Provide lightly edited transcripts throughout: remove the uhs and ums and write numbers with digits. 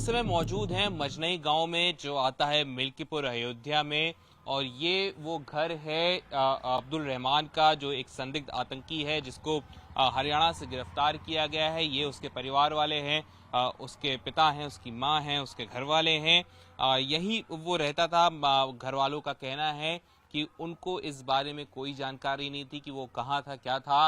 समय मौजूद हैं मजनई गांव में, जो आता है मिल्कीपुर अयोध्या में। और ये वो घर है अब्दुल रहमान का, जो एक संदिग्ध आतंकी है जिसको हरियाणा से गिरफ्तार किया गया है। ये उसके परिवार वाले हैं, उसके पिता हैं, उसकी माँ हैं, उसके घर वाले हैं। यही वो रहता था। घर वालों का कहना है कि उनको इस बारे में कोई जानकारी नहीं थी कि वो कहाँ था, क्या था।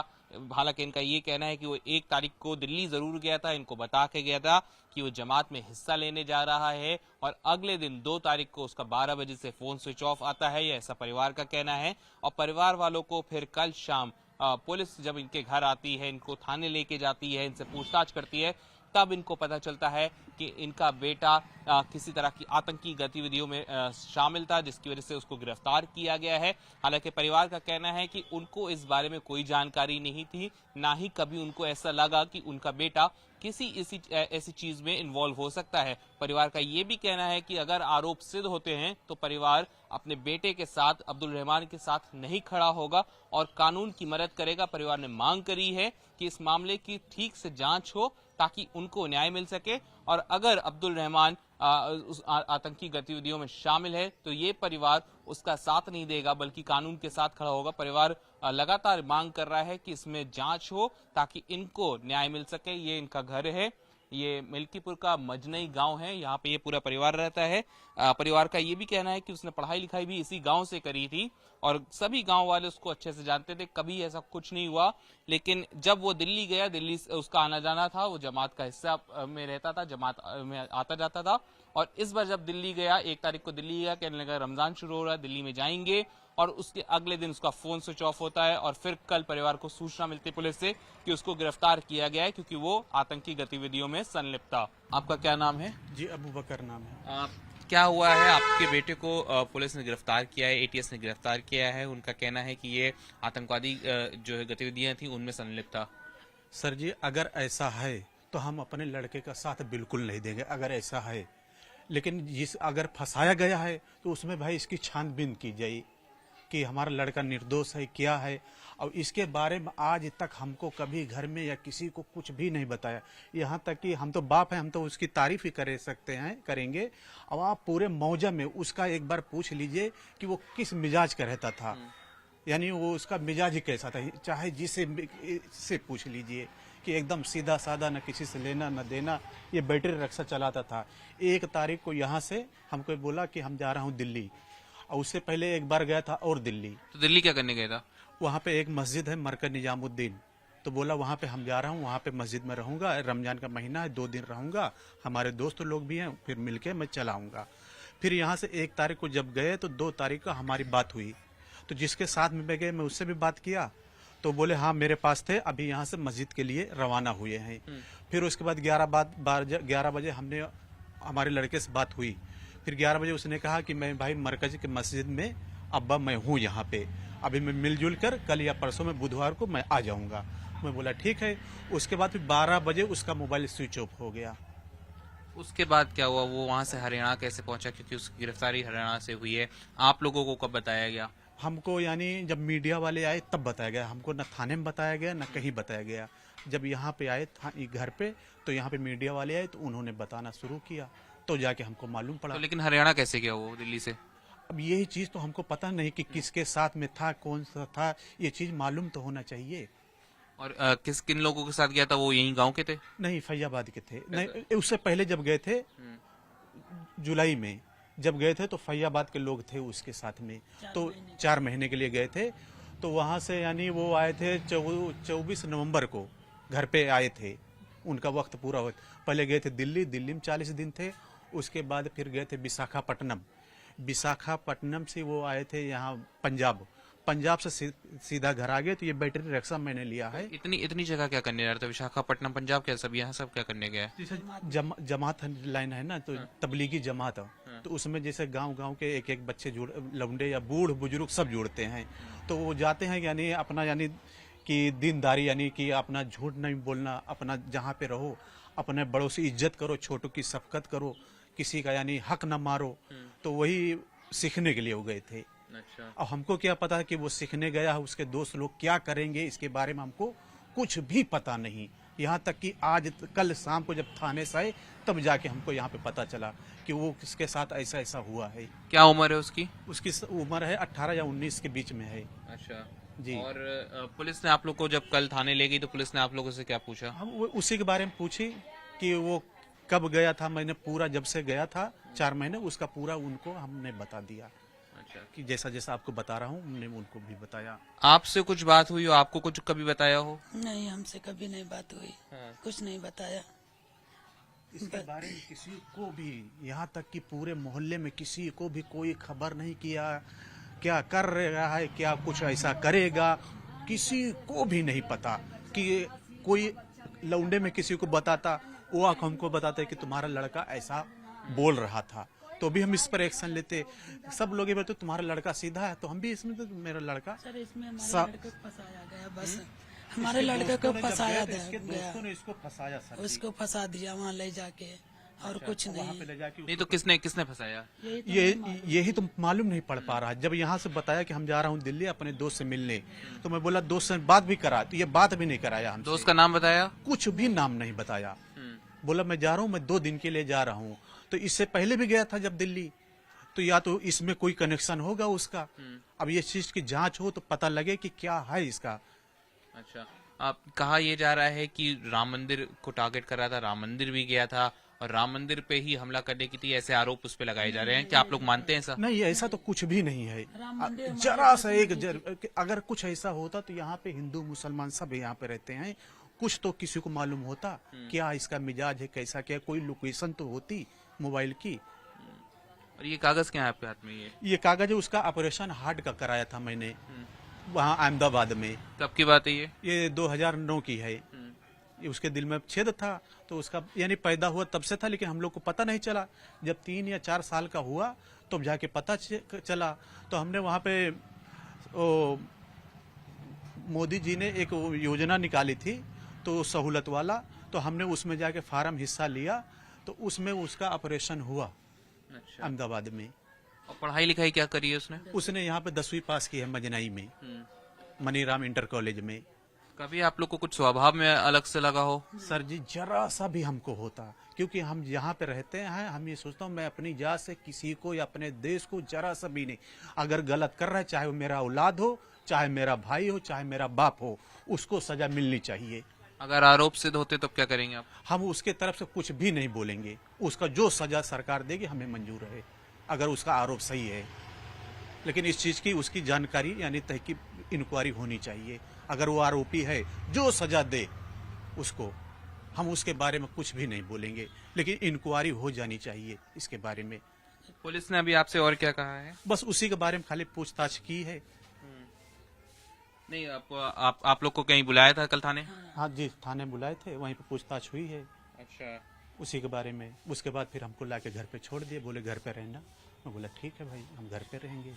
हालांकि इनका ये कहना है कि वो 1 तारीख को दिल्ली जरूर गया था, इनको बता के गया था कि वो जमात में हिस्सा लेने जा रहा है। और अगले दिन 2 तारीख को उसका 12 बजे से फोन स्विच ऑफ आता है, ये ऐसा परिवार का कहना है। और परिवार वालों को फिर कल शाम पुलिस जब इनके घर आती है, इनको थाने लेके जाती है, इनसे पूछताछ करती है, तब इनको पता चलता है कि इनका बेटा किसी तरह की आतंकी गतिविधियों में शामिल था, जिसकी वजह से उसको गिरफ्तार किया गया है। हालांकि परिवार का कहना है कि उनको इस बारे में कोई जानकारी नहीं थी, ना ही कभी उनको ऐसा लगा कि उनका बेटा किसी ऐसी चीज में इन्वॉल्व हो सकता है। परिवार का ये भी कहना है कि अगर आरोप सिद्ध होते हैं तो परिवार अपने बेटे के साथ, अब्दुल रहमान के साथ नहीं खड़ा होगा और कानून की मदद करेगा। परिवार ने मांग करी है कि इस मामले की ठीक से जांच हो ताकि उनको न्याय मिल सके। और अगर अब्दुल रहमान उस आतंकी गतिविधियों में शामिल है तो ये परिवार उसका साथ नहीं देगा, बल्कि कानून के साथ खड़ा होगा। परिवार लगातार मांग कर रहा है कि इसमें जांच हो ताकि इनको न्याय मिल सके। ये इनका घर है, ये मिल्कीपुर का मजनई गांव है, यहाँ पे ये पूरा परिवार रहता है। परिवार का ये भी कहना है कि उसने पढ़ाई लिखाई भी इसी गांव से करी थी और सभी गांव वाले उसको अच्छे से जानते थे, कभी ऐसा कुछ नहीं हुआ। लेकिन जब वो दिल्ली गया, दिल्ली से उसका आना जाना था, वो जमात का हिस्सा में रहता था, जमात में आता जाता था। और इस बार जब दिल्ली गया, 1 तारीख को दिल्ली गया, कहने लगा रमजान शुरू हो रहा है, दिल्ली में जाएंगे। और उसके अगले दिन उसका फोन स्विच ऑफ होता है और फिर कल परिवार को सूचना मिलती पुलिस से कि उसको गिरफ्तार किया गया है क्योंकि वो आतंकी गतिविधियों में संलिप्त था। आपका क्या नाम है? जी, अबू बकर नाम है। क्या हुआ है? आपके बेटे को पुलिस ने गिरफ्तार किया है, एटीएस ने गिरफ्तार किया है। उनका कहना है कि ये आतंकवादी जो है गतिविधियां थी उनमें संलिप्त था। सर जी, अगर ऐसा है तो हम अपने लड़के का साथ बिल्कुल नहीं देंगे, अगर ऐसा है। लेकिन अगर फंसाया गया है तो उसमें भाई इसकी छानबीन की जाए कि हमारा लड़का निर्दोष है, क्या है। और इसके बारे में आज तक हमको कभी घर में या किसी को कुछ भी नहीं बताया। यहाँ तक कि हम तो बाप हैं, हम तो उसकी तारीफ ही कर सकते हैं, करेंगे। अब आप पूरे मौजा में उसका एक बार पूछ लीजिए कि वो किस मिजाज का रहता था, यानी वो उसका मिजाज ही कैसा था। चाहे जिसे से पूछ लीजिए कि एकदम सीधा साधा, न किसी से लेना न देना। ये बैटरी रिक्शा चलाता था। 1 तारीख को यहाँ से हमको बोला कि हम जा रहा हूँ दिल्ली, और उससे पहले एक बार गया था और दिल्ली। तो दिल्ली क्या करने गया था? वहाँ पे एक मस्जिद है, मरकज निजामुद्दीन, तो बोला वहाँ पे हम जा रहा हूँ, वहाँ पे मस्जिद में रहूंगा, रमजान का महीना है, 2 दिन रहूंगा, हमारे दोस्त लोग भी हैं, फिर मिलके मैं चलाऊंगा। फिर यहाँ से 1 तारीख को जब गए तो 2 तारीख को हमारी बात हुई। तो जिसके साथ में गए मैं उससे भी बात किया, तो बोले हाँ मेरे पास थे, अभी यहाँ से मस्जिद के लिए रवाना हुए हैं। फिर उसके बाद 11 बजे हमने हमारे लड़के से बात हुई। फिर 11 बजे उसने कहा कि मैं भाई मरकज के मस्जिद में अब्बा मैं हूँ यहाँ पे, अभी मैं मिलजुल कर कल या परसों में बुधवार को मैं आ जाऊँगा। मैं बोला ठीक है। उसके बाद फिर 12 बजे उसका मोबाइल स्विच ऑफ हो गया। उसके बाद क्या हुआ? वो वहां से हरियाणा कैसे पहुंचा? क्योंकि उसकी गिरफ्तारी हरियाणा से हुई है। आप लोगों को कब बताया गया? हमको यानी जब मीडिया वाले आए तब बताया गया। हमको न थाने में बताया गया न कहीं बताया गया। जब यहाँ पे आए घर पे, तो यहाँ पे मीडिया वाले आए तो उन्होंने बताना शुरू किया, तो जाके हमको मालूम पड़ा। तो लेकिन हरियाणा कैसे गया वो दिल्ली से? अब यही चीज तो हमको पता नहीं कि किसके साथ में था, कौन सा था, ये चीज मालूम तो होना चाहिए। और किन लोगों के साथ गया था? वो यहीं गांव के थे? नहीं, फैजाबाद के थे। नहीं, उससे पहले जब गए थे जुलाई में जब गए थे तो फैजाबाद के लोग थे उसके साथ में, तो 4 महीने के लिए गए थे। तो वहां से यानी वो आए थे 24 नवंबर को घर पे आए थे। उनका वक्त पूरा हो, पहले गए थे दिल्ली, दिल्ली में 40 दिन थे। उसके बाद फिर गए थे विशाखापट्टनम, विशाखापट्टनम से वो आए थे यहाँ पंजाब, पंजाब से सीधा घर आ गए। तो ये बैटरी रिक्शा मैंने लिया है। इतनी जगह क्या करने जा रहे थे? विशाखापट्टनम, पंजाब, क्या सब यहाँ सब क्या करने गया है? जमात लाइन है ना, तो तबलीगी जमात, तो उसमें जैसे गांव के एक बच्चे लौंडे या बूढ़ बुजुर्ग सब जुड़ते हैं। तो वो जाते हैं, यानी अपना यानी कि दीनदारी, यानी कि अपना झूठ नहीं बोलना, अपना जहाँ पे रहो अपने बड़ों से इज्जत करो, छोटों की शफकत करो, किसी का यानी हक न मारो। तो वही सीखने के लिए वो गए थे। अच्छा। अब हमको क्या पता है कि वो सीखने गया है, उसके दोस्त लोग क्या करेंगे, इसके बारे में हमको कुछ भी पता नहीं। यहाँ तक कि आज कल शाम को जब थाने से आए तब जाके हमको यहाँ पे पता चला कि वो किसके साथ ऐसा ऐसा हुआ है। क्या उम्र है उसकी? उसकी उम्र है 18 या 19 के बीच में है। अच्छा जी। और पुलिस ने आप लोग को जब कल थाने ले गई तो पुलिस ने आप लोगों से क्या पूछा? हम उसी के बारे में पूछी कि वो कब गया था। मैंने पूरा जब से गया था 4 महीने उसका पूरा उनको हमने बता दिया। अच्छा, कि जैसा जैसा आपको बता रहा हूँ हमने उनको भी बताया। आपसे कुछ बात हुई हो? आपको कुछ कभी बताया हो? नहीं, हमसे कभी नहीं बात हुई। कुछ नहीं बताया। इसके बारे में किसी को भी, यहाँ तक कि पूरे मोहल्ले में किसी को भी कोई खबर नहीं किया क्या कर रहा है, क्या कुछ ऐसा करेगा, किसी को भी नहीं पता। कि कोई लौंडे में किसी को बताता, वो आके हमको बताते कि तुम्हारा लड़का ऐसा बोल रहा था, तो भी हम इस पर एक्शन लेते। सब लोग ये बोलते तुम्हारा लड़का सीधा है, तो हम भी इसमें तो मेरा लड़का सर इसमें हमारे लड़के को फंसाया गया, बस हमारे लड़के को फंसाया इसके गया, दोस्तों ने इसको फंसाया सर। उसको फंसा दिया वहाँ ले जाके, और कुछ वहाँ पे नहीं। ले जाके नहीं तो किसने किसने फंसाया? यही तो मालूम नहीं पड़ पा रहा। जब यहाँ से बताया कि हम जा रहा हूँ दिल्ली अपने दोस्त से मिलने, तो मैं बोला दोस्त से बात भी करा, तो ये बात भी नहीं कराया हमसे। दोस्त का नाम बताया? कुछ भी नाम नहीं बताया। बोला मैं जा रहा हूँ, मैं 2 दिन के लिए जा रहा हूँ। तो इससे पहले भी गया था जब दिल्ली, तो या तो इसमें कोई कनेक्शन होगा उसका। अब ये चीज की जांच हो तो पता लगे कि क्या है इसका। अच्छा, आप कहा यह जा रहा है कि राम मंदिर को टारगेट कर रहा था, राम मंदिर भी गया था और राम मंदिर पे ही हमला करने की थी, ऐसे आरोप उस पे लगाए जा रहे हैं। क्या आप लोग मानते हैं ऐसा? नहीं, ऐसा तो कुछ भी नहीं है। जरा सा अगर कुछ ऐसा होता तो यहाँ पे हिंदू मुसलमान सब यहाँ पे रहते हैं, कुछ तो किसी को मालूम होता क्या इसका मिजाज है, कैसा क्या, कोई लोकेशन तो होती मोबाइल की। और ये कागज क्या है आपके हाथ में? ये कागज है, उसका ऑपरेशन हार्ट का कराया था मैंने वहाँ अहमदाबाद में। कब की बात है ये 2009 की है। ये उसके दिल में छेद था, तो उसका यानी पैदा हुआ तब से था, लेकिन हम लोग को पता नहीं चला। जब 3 या 4 साल का हुआ तो जाके पता चला। तो हमने वहाँ पे मोदी जी ने एक योजना निकाली थी, तो सहूलत वाला, तो हमने उसमें जाके फार्म हिस्सा लिया, तो उसमें उसका ऑपरेशन हुआ। अच्छा। अहमदाबाद में। और पढ़ाई लिखाई क्या करी है उसने? उसने यहाँ पे 10वीं पास की है मजनई में, मनीराम इंटर कॉलेज में। कभी आप लोग को कुछ स्वभाव में अलग से लगा हो? सर जी जरा सा भी हमको होता, क्योंकि हम यहाँ पे रहते हैं। हम ये सोचता हूँ मैं अपनी जात से किसी को या अपने देश को जरा सा भी नहीं, अगर गलत कर रहा है, चाहे वो मेरा औलाद हो, चाहे मेरा भाई हो, चाहे मेरा बाप हो, उसको सजा मिलनी चाहिए। अगर आरोप सिद्ध होते तो क्या करेंगे आप? हम उसके तरफ से कुछ भी नहीं बोलेंगे। उसका जो सजा सरकार देगी हमें मंजूर है, अगर उसका आरोप सही है। लेकिन इस चीज की उसकी जानकारी यानी तहकीक इंक्वायरी होनी चाहिए। अगर वो आरोपी है, जो सजा दे उसको, हम उसके बारे में कुछ भी नहीं बोलेंगे, लेकिन इंक्वायरी हो जानी चाहिए इसके बारे में। पुलिस ने अभी आपसे और क्या कहा है? बस उसी के बारे में खाली पूछताछ की है। नहीं, आप लोग को कहीं बुलाया था कल थाने? हाँ जी, थाने बुलाए थे, वहीं पे पूछताछ हुई है। अच्छा। उसी के बारे में। उसके बाद फिर हमको लाके घर पे छोड़ दिए, बोले घर पे रहना। मैं बोला ठीक है भाई, हम घर पे रहेंगे।